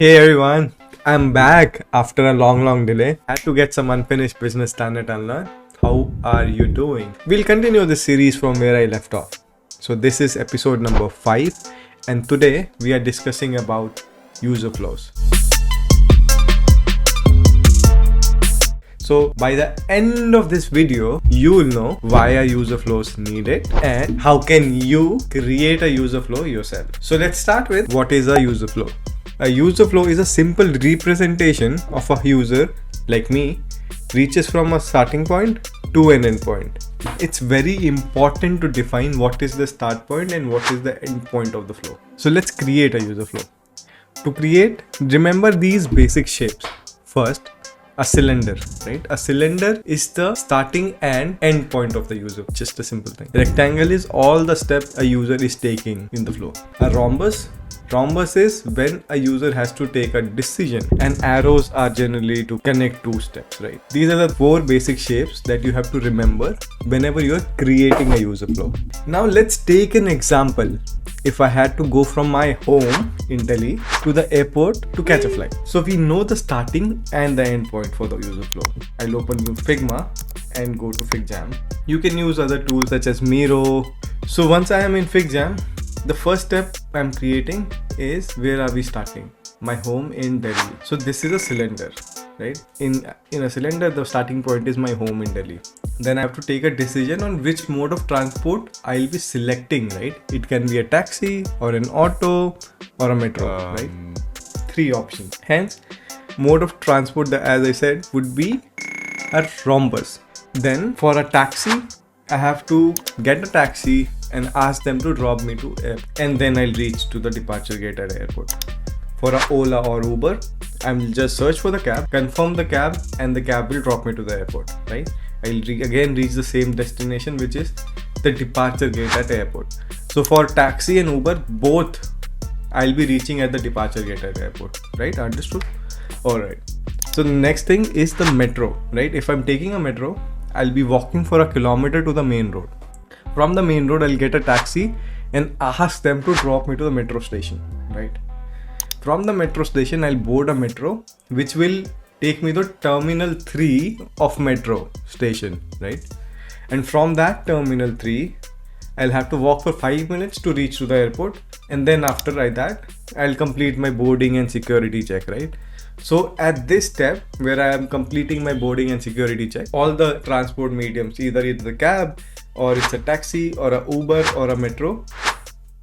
Hey everyone, I'm back after a long delay. Had to get some unfinished business done at Unlearn. How are you doing? We'll continue the series from where I left off. So this is episode number 5 and today we are discussing about user flows. So by the end of this video, you will know why are user flows needed and how can you create a user flow yourself. So let's start with what is a user flow. A user flow is a simple representation of a user like me reaches from a starting point to an end point. It's very important to define what is the start point and what is the end point of the flow. So let's create a user flow. To create, remember these basic shapes. First, a cylinder, right? A cylinder is the starting and end point of the user. Just a simple thing. Rectangle is all the steps a user is taking in the flow. A rhombus is when a user has to take a decision, and arrows are generally to connect two steps, right? These are the 4 basic shapes that you have to remember whenever you're creating a user flow. Now let's take an example. If I had to go from my home in Delhi to the airport to catch a flight. So we know the starting and the end point for the user flow. I'll open new Figma and go to FigJam. You can use other tools such as Miro. So once I am in FigJam, the first step I'm creating is where are we starting? My home in Delhi. So this is a cylinder, right? In a cylinder, the starting point is my home in Delhi. Then I have to take a decision on which mode of transport I'll be selecting, right? It can be a taxi or an auto or a metro, right? 3 options. Hence, mode of transport, as I said, would be a rhombus. Then for a taxi, I have to get a taxi and ask them to drop me to airport, and then I'll reach to the departure gate at airport. For a Ola or Uber, I'll just search for the cab, confirm the cab, and the cab will drop me to the airport, right? I'll again reach the same destination, which is the departure gate at airport. So for taxi and Uber, both I'll be reaching at the departure gate at airport, right? Understood? Alright. So the next thing is the metro, right? If I'm taking a metro, I'll be walking for a kilometer to the main road. From the main road, I'll get a taxi and ask them to drop me to the metro station, right? From the metro station, I'll board a metro, which will take me to terminal 3 of metro station, right? And from that terminal 3, I'll have to walk for 5 minutes to reach to the airport. And then after that, I'll complete my boarding and security check, right? So at this step where I am completing my boarding and security check, all the transport mediums, either it's a cab or it's a taxi or a Uber or a metro,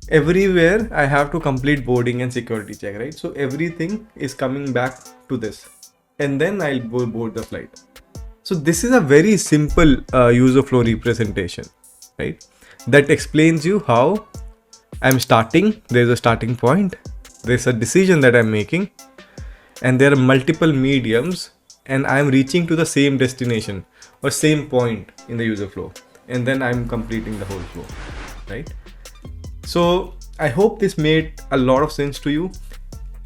everywhere I have to complete boarding and security check, right? So everything is coming back to this, and then I'll board the flight. So this is a very simple user flow representation, right? That explains you how I'm starting. There's a starting point. There's a decision that I'm making, and there are multiple mediums, and I'm reaching to the same destination or same point in the user flow, and then I'm completing the whole flow, right? So I hope this made a lot of sense to you.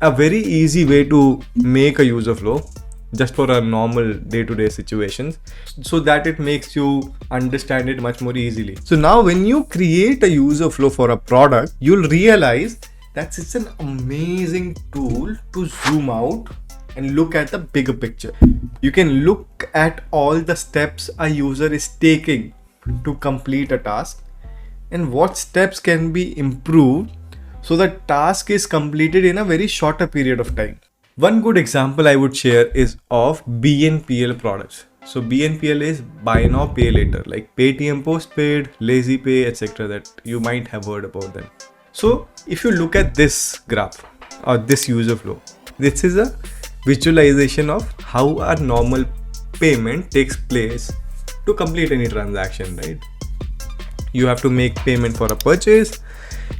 A very easy way to make a user flow just for a normal day-to-day situations, so that it makes you understand it much more easily. So now when you create a user flow for a product, you'll realize that it's an amazing tool to zoom out and look at the bigger picture. You can look at all the steps a user is taking to complete a task and what steps can be improved so the task is completed in a very shorter period of time. One good example I would share is of BNPL products. So BNPL is buy now pay later, like Paytm Postpaid, Lazy Pay, etc. that you might have heard about them. So if you look at this graph or this user flow, this is a visualization of how a normal payment takes place to complete any transaction, right? You have to make payment for a purchase.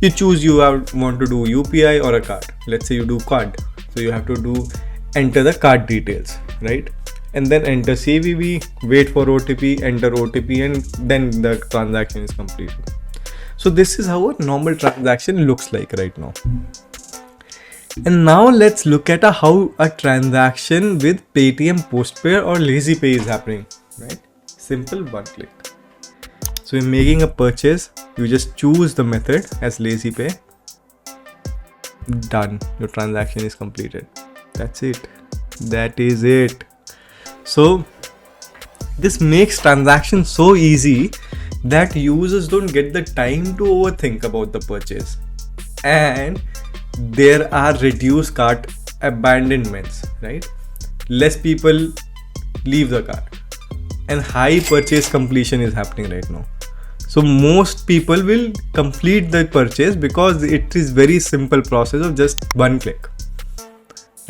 You choose you want to do UPI or a card. Let's say you do card. So you have to enter the card details, right? And then enter CVV, wait for OTP, enter OTP, and then the transaction is completed. So this is how a normal transaction looks like right now. And now let's look at how a transaction with Paytm Postpaid or Lazy Pay is happening, right? Simple, one click. So in making a purchase, you just choose the method as Lazy Pay. done. Your transaction is completed. That's it. That is it. So this makes transactions so easy that users don't get the time to overthink about the purchase, and there are reduced cart abandonments, right? Less people leave the cart, and high purchase completion is happening right now. So most people will complete the purchase because it is very simple process of just one click,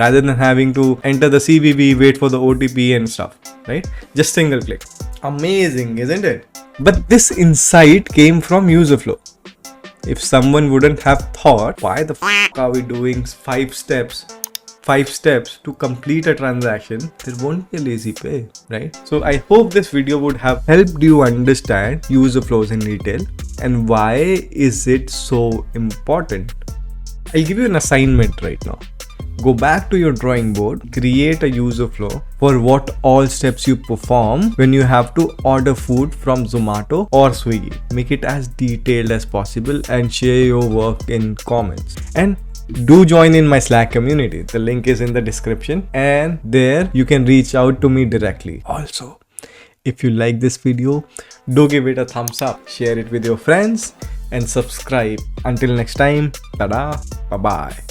rather than having to enter the CVV, wait for the OTP and stuff, right? Just single click. Amazing, isn't it? But this insight came from user flow. If someone wouldn't have thought, why the f are we doing 5 steps to complete a transaction, there won't be a lazy pay, right? So I hope this video would have helped you understand user flows in retail and why is it so important. I'll give you an assignment right now. Go back to your drawing board, create a user flow for what all steps you perform when you have to order food from Zomato or Swiggy. Make it as detailed as possible and share your work in comments. And do join in my Slack community. The link is in the description, and there you can reach out to me directly. Also, if you like this video, do give it a thumbs up, share it with your friends, and subscribe. Until next time, tada, bye bye.